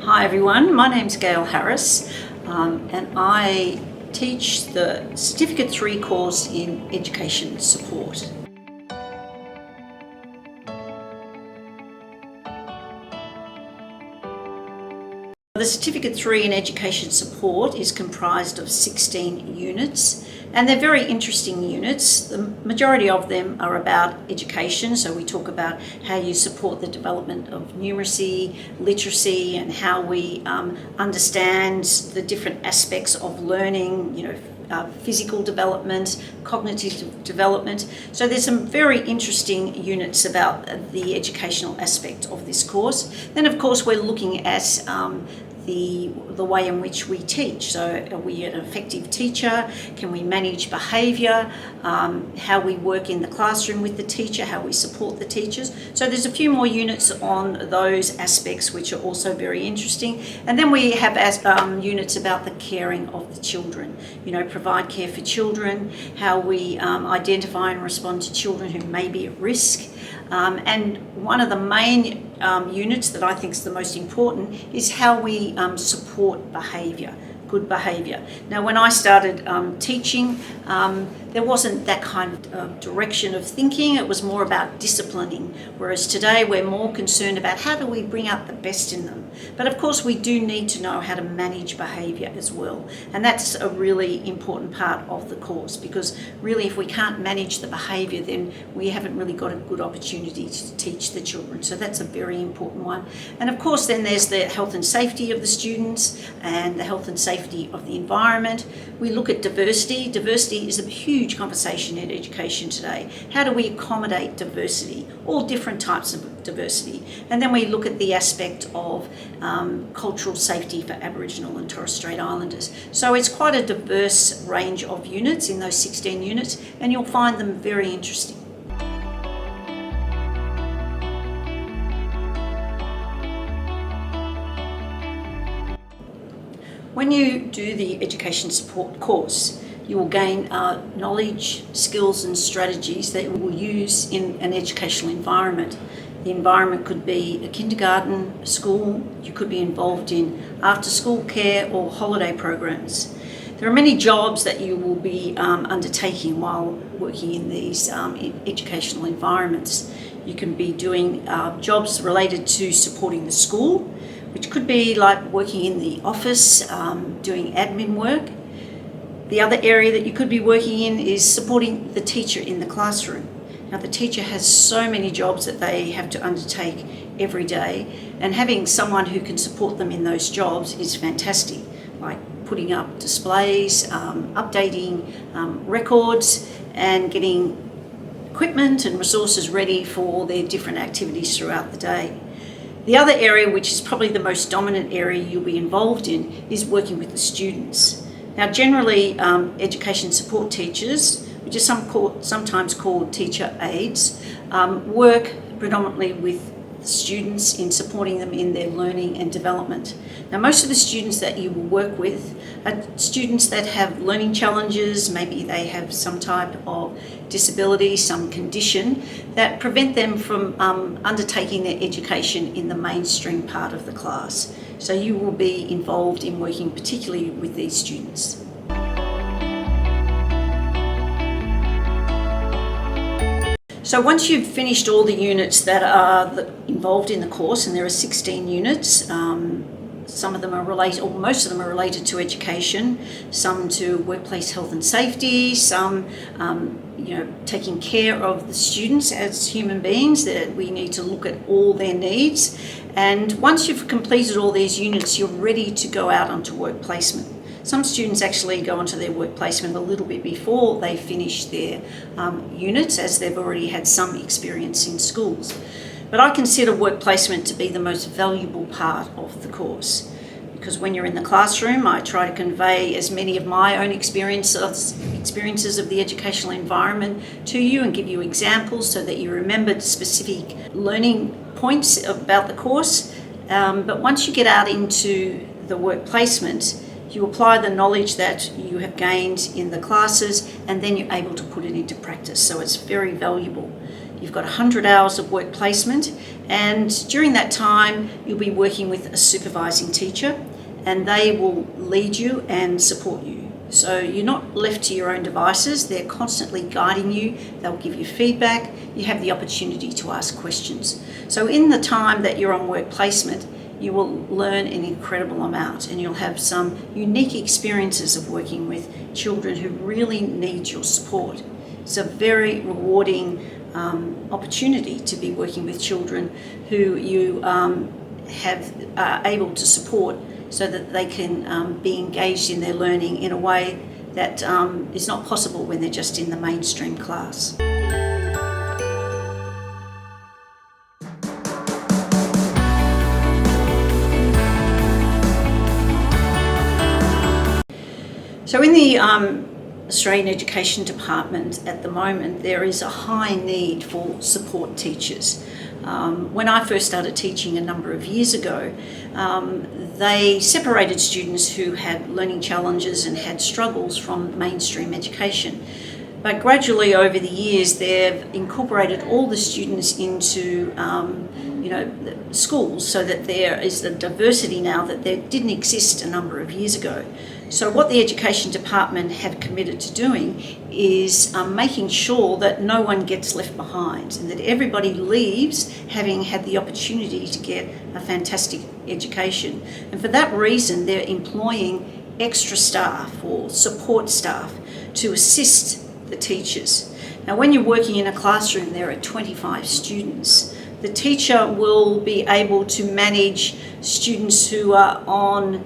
Hi everyone, my name's Gail Harris and I teach the Certificate 3 course in Education Support. The Certificate 3 in Education Support is comprised of 16 units, and they're very interesting units. The majority of them are about education, so we talk about how you support the development of numeracy, literacy, and how we understand the different aspects of learning, physical development, cognitive development. So there's some very interesting units about the educational aspect of this course. Then of course we're looking at the way in which we teach. So are we an effective teacher? Can we manage behaviour? How we work in the classroom with the teacher, how we support the teachers. So there's a few more units on those aspects which are also very interesting. And then we have units about the caring of the children. Provide care for children, how we identify and respond to children who may be at risk. And one of the main units that I think is the most important is how we support behaviour, good behaviour. Now, when I started teaching, there wasn't that kind of direction of thinking. It was more about disciplining, whereas today we're more concerned about how do we bring out the best in them. But of course we do need to know how to manage behaviour as well, and that's a really important part of the course, because really if we can't manage the behaviour, then we haven't really got a good opportunity to teach the children. So that's a very important one. And of course then there's the health and safety of the students and the health and safety of the environment. We look at diversity. Diversity is a huge conversation in education today. How do we accommodate diversity, all different types of diversity? And then we look at the aspect of cultural safety for Aboriginal and Torres Strait Islanders. So it's quite a diverse range of units in those 16 units, and you'll find them very interesting. When you do the Education Support course, you will gain knowledge, skills and strategies that you will use in an educational environment. The environment could be a kindergarten, a school. You could be involved in after-school care or holiday programs. There are many jobs that you will be undertaking while working in these educational environments. You can be doing jobs related to supporting the school, which could be like working in the office, doing admin work. The other area that you could be working in is supporting the teacher in the classroom. Now, the teacher has so many jobs that they have to undertake every day, and having someone who can support them in those jobs is fantastic, like putting up displays, updating records, and getting equipment and resources ready for their different activities throughout the day. The other area, which is probably the most dominant area you'll be involved in, is working with the students. Now, generally, education support teachers, which is sometimes called teacher aides, work predominantly with students in supporting them in their learning and development. Now, most of the students that you will work with are students that have learning challenges. Maybe they have some type of disability, some condition that prevent them from undertaking their education in the mainstream part of the class. So you will be involved in working particularly with these students. So once you've finished all the units that are involved in the course, and there are 16 units, some of them are related, or most of them are related to education, some to workplace health and safety, some taking care of the students as human beings, that we need to look at all their needs. And once you've completed all these units, you're ready to go out onto work placement. Some students actually go onto their work placement a little bit before they finish their units, as they've already had some experience in schools. But I consider work placement to be the most valuable part of the course, because when you're in the classroom, I try to convey as many of my own experiences of the educational environment to you and give you examples so that you remember specific learning points about the course. But once you get out into the work placement, you apply the knowledge that you have gained in the classes, and then you're able to put it into practice. So it's very valuable. You've got 100 hours of work placement, and during that time you'll be working with a supervising teacher, and they will lead you and support you. So you're not left to your own devices. They're constantly guiding you. They'll give you feedback. You have the opportunity to ask questions. So in the time that you're on work placement, you will learn an incredible amount, and you'll have some unique experiences of working with children who really need your support. It's a very rewarding opportunity to be working with children who you are able to support, so that they can be engaged in their learning in a way that is not possible when they're just in the mainstream class. So in the Australian Education Department at the moment, there is a high need for support teachers. When I first started teaching a number of years ago, they separated students who had learning challenges and had struggles from mainstream education. But gradually over the years, they've incorporated all the students into schools, so that there is the diversity now that there didn't exist a number of years ago. So what the Education Department have committed to doing is making sure that no one gets left behind, and that everybody leaves having had the opportunity to get a fantastic education. And for that reason, they're employing extra staff or support staff to assist the teachers. Now, when you're working in a classroom, there are 25 students. The teacher will be able to manage students who are on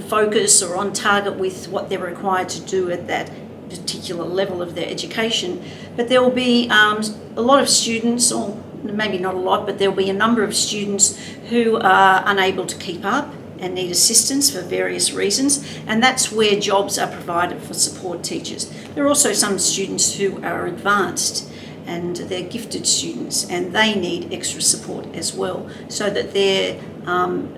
focus or on target with what they're required to do at that particular level of their education. But there will be a lot of students, or maybe not a lot, but there will be a number of students who are unable to keep up and need assistance for various reasons, and that's where jobs are provided for support teachers. There are also some students who are advanced, and they're gifted students, and they need extra support as well, so that they're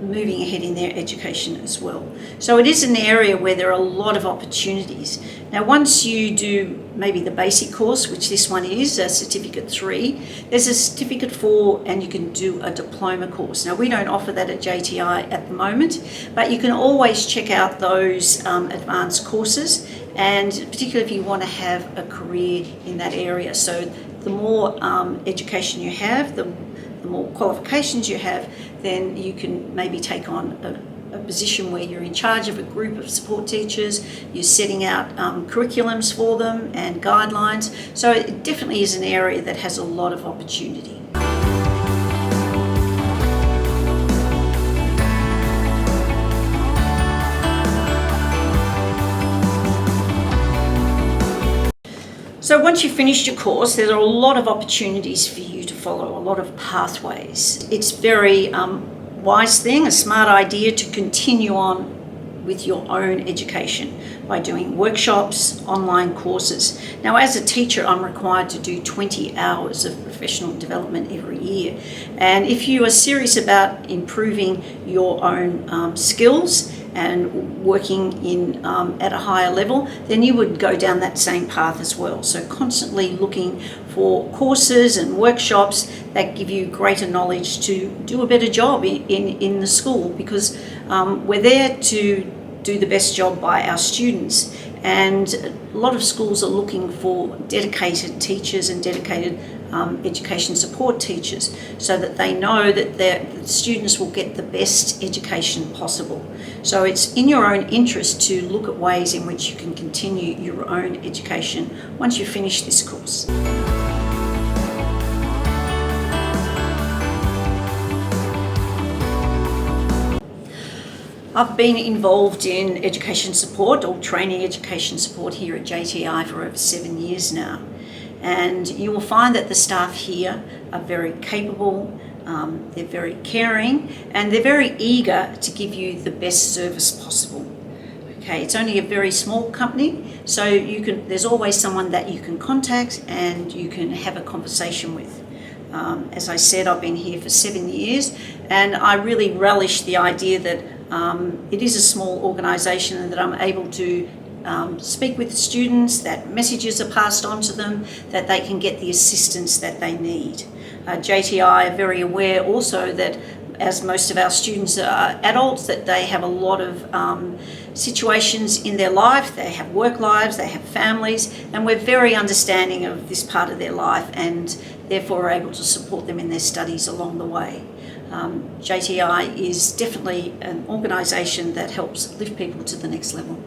moving ahead in their education as well. So it is an area where there are a lot of opportunities. Now, once you do maybe the basic course, which this one is, a Certificate 3, there's a Certificate 4, and you can do a diploma course. Now, we don't offer that at JTI at the moment, but you can always check out those advanced courses, and particularly if you want to have a career in that area. So the more education you have, the more qualifications you have, then you can maybe take on a position where you're in charge of a group of support teachers, you're setting out curriculums for them and guidelines. So it definitely is an area that has a lot of opportunity. So once you've finished your course, there are a lot of opportunities for you to follow, a lot of pathways. It's very wise thing, a smart idea to continue on with your own education by doing workshops, online courses. Now, as a teacher, I'm required to do 20 hours of professional development every year. And if you are serious about improving your own skills and working in at a higher level, then you would go down that same path as well. So constantly looking for courses and workshops that give you greater knowledge to do a better job in the school, because we're there to do the best job by our students. And a lot of schools are looking for dedicated teachers and dedicated education support teachers, so that they know that their students will get the best education possible. So it's in your own interest to look at ways in which you can continue your own education once you finish this course. I've been involved in education support or training education support here at JTI for over 7 years now. And you will find that the staff here are very capable, they're very caring, and they're very eager to give you the best service possible. Okay, it's only a very small company, so there's always someone that you can contact and you can have a conversation with. As I said, I've been here for 7 years, and I really relish the idea that it is a small organisation and that I'm able to speak with students, that messages are passed on to them, that they can get the assistance that they need. JTI are very aware also that, as most of our students are adults, that they have a lot of situations in their life. They have work lives, they have families, and we're very understanding of this part of their life and therefore are able to support them in their studies along the way. JTI is definitely an organisation that helps lift people to the next level.